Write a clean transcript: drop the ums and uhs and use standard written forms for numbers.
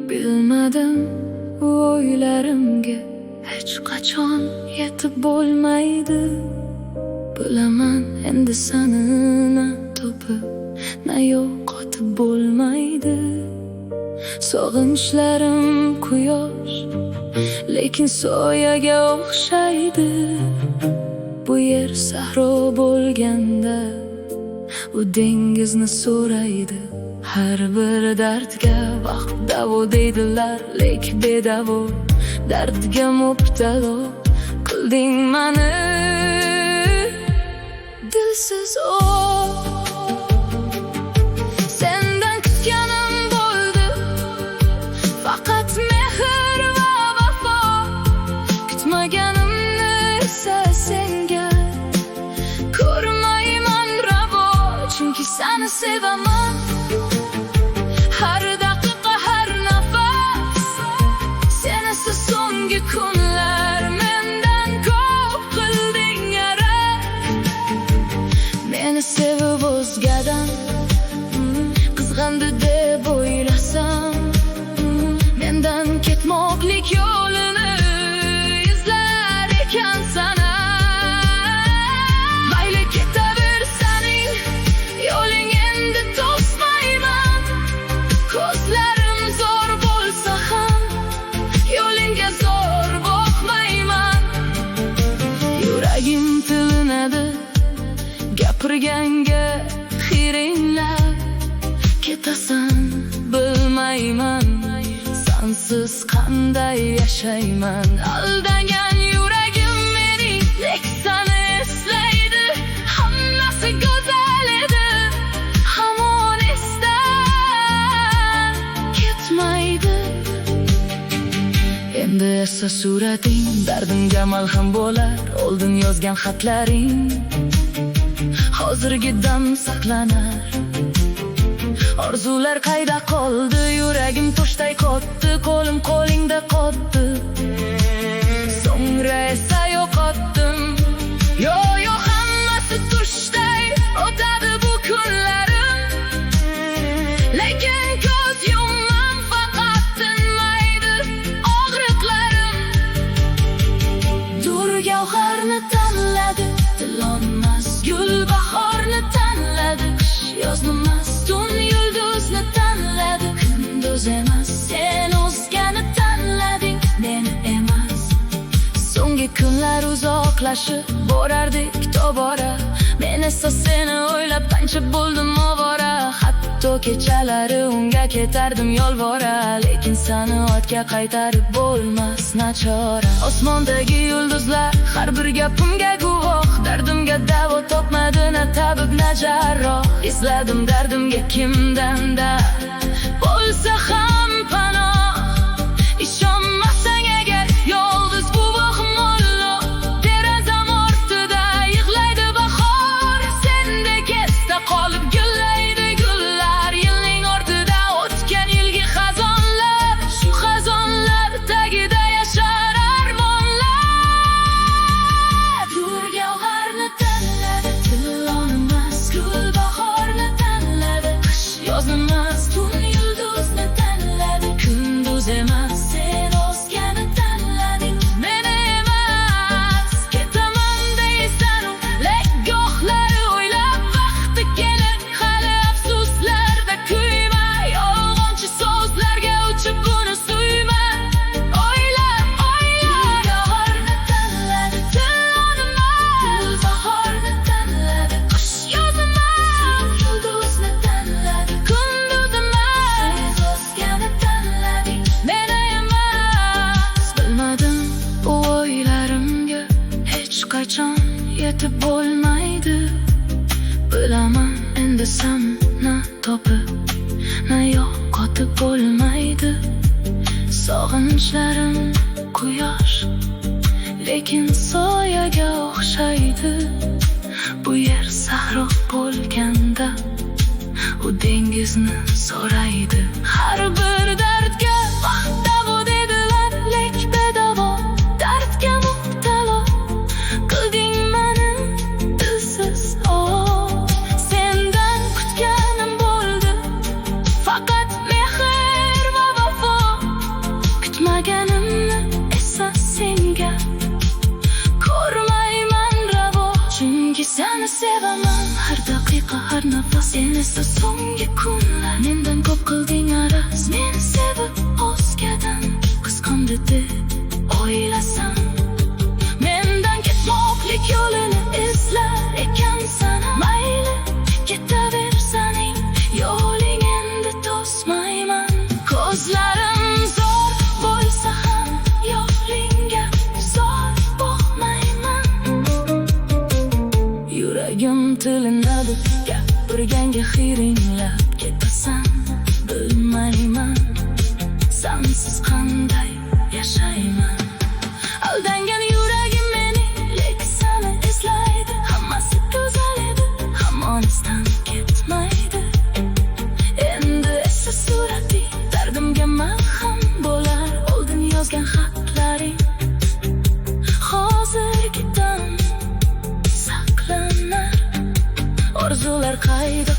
Bilmadim o'ylarimga hech qachon yetib bo'lmaydi. Bilaman endi seni na topib, na yo'qotib bo'lmaydi. Sog'inchlarim quyosh, lekin soyaga o'xshaydi. Bu yer sahro bo'lganda, u dengizni so'raydi. Har bir dardga vaqt davo deydilar, lek bedavo dardga mubtalo qilding mani. Dilsiz sendan kutganim bo'ldi, faqat mehr va vafo. Kutmaganimni esa senga ko'rmayman ravo, chunki seni sevaman. Har daqiqa, har nafas senisiz so'nggi kunlar. Mendan ko'p qilding yara, meni sevib o'zgadan qizg'andi deb o'ylasam, mendan ketmoqlik yo'lini izlar ekansan. Mayli ketaver sening yo'ling, endi to'smayman. Ko'zlarim zo'r bo'lsa ham yo'lingga zo'r boqmayman. Yuragim tilinadi gapirganga xiringlab. Ketasan bilmayman, sensiz qanday yashayman. Aldangan yuragim mening lek seni eslaydi. Hammasi go'zal edi, hamon esdan ketmaydi. Endi esa surating dardimga malham bo'lar. Oldin yozgan xatlaring hozirgi dam saqlanar. Orzular qayda qoldi? Yuragim toshday qotdi, qo'lim qo'lingda qotdi. So'ngra esa yo'qotdim. Yo, hammasi tushday o'tadi bu kunlarim. Lekin ko'z yumman, faqat tinmaydi og'riqlarim. Dur gavharni tanladi, tilonmas gul bahorni tanladi. Qish yozmas, tun yulduzni tanladi. Kunduz emas, sen o'zgani tanlading, meni emas. So'nggi kunlar uzoqlashib borardik tobora. Men esa seni o'ylab qancha bo'ldim ovora. Hatto kechalari unga ketardim yolvora. Lekin seni ortga qaytarib bo'lmas nachora. Osmondagi yulduzlar har bir gapimga guvoh. Dardimga davo topmadi na tabib na jarroh. Izladim dardimga kimdan-da bo'lsa ham panoh. Ishonmasang agar yolg'iz buvoq mollo. Derazam ortida yig'laydi bahor. Sendek esda qolib gullaydi gullar. Yilning ortida o'tgan yilgi xazonlar. Shu xazonlar tagida yashar armonlar. Dur gavharni tanladi, tilonmas gul bahorni tanladi. Qish yozmas, tun yulduzni tanladi. Kunduz emas, sen o'zgani tanlading, meni emas. Ketaman deysan, lek gohlar o'ylab vaqti kelib hali afsuslarda kuyma. Yolg'onchi so'zlarga uchib buni suyma. O'ylab gavharni tanladi, tilonmas gul bahorni tanladi. Qish yozmas, yulduzni tanladi. Kunduz emas, sen o'zgani tanlading, meni emas. Bilmadim bu o'ylarimga hech qachon yetib bo'lmaydi. Bilaman endi seni na topib, na yo'qotib bo'lmaydi. Sog'inchlarim quyosh, lekin soyaga o'xshaydi. Bu yer sahro bo'lganda, ko'zlaringizni so'raydi. Har bir dardga vaqt davo dedilar, lek bedavo dardga mubtalo qilding mani dilsiz. Sendan kutganim bo'ldi faqat mehr va vafo, kutmaganimni esa senga ko'rmayman ravo. Chunki seni sevaman har daqiqa, har nafas. Sen esa so'nggi kunlar mendan ko'p qilding araz. Meni sevib o'zgadan qisqondi deb o'ylasam, mendan ketmoqlik yo'lini izlar ekansan. Mayli ketaversaning yo'ling, endi to'smayman. Ko'zlarim zo'r bo'lsa ham yo'lingga zor boqmayman. Yuragim tilinadi gapirganga xiringlab ketasan. Bilmayman sensiz qanday yashayman. Aldangan yuragim meni lek seni izlaydi. Hammasi go'zal edi, hamon esdan ketmaydi. Endi esa surating dardimga malham bo'lar. Oldin yozgan xatlaring hozirgidan saqlanar. Orzular qayda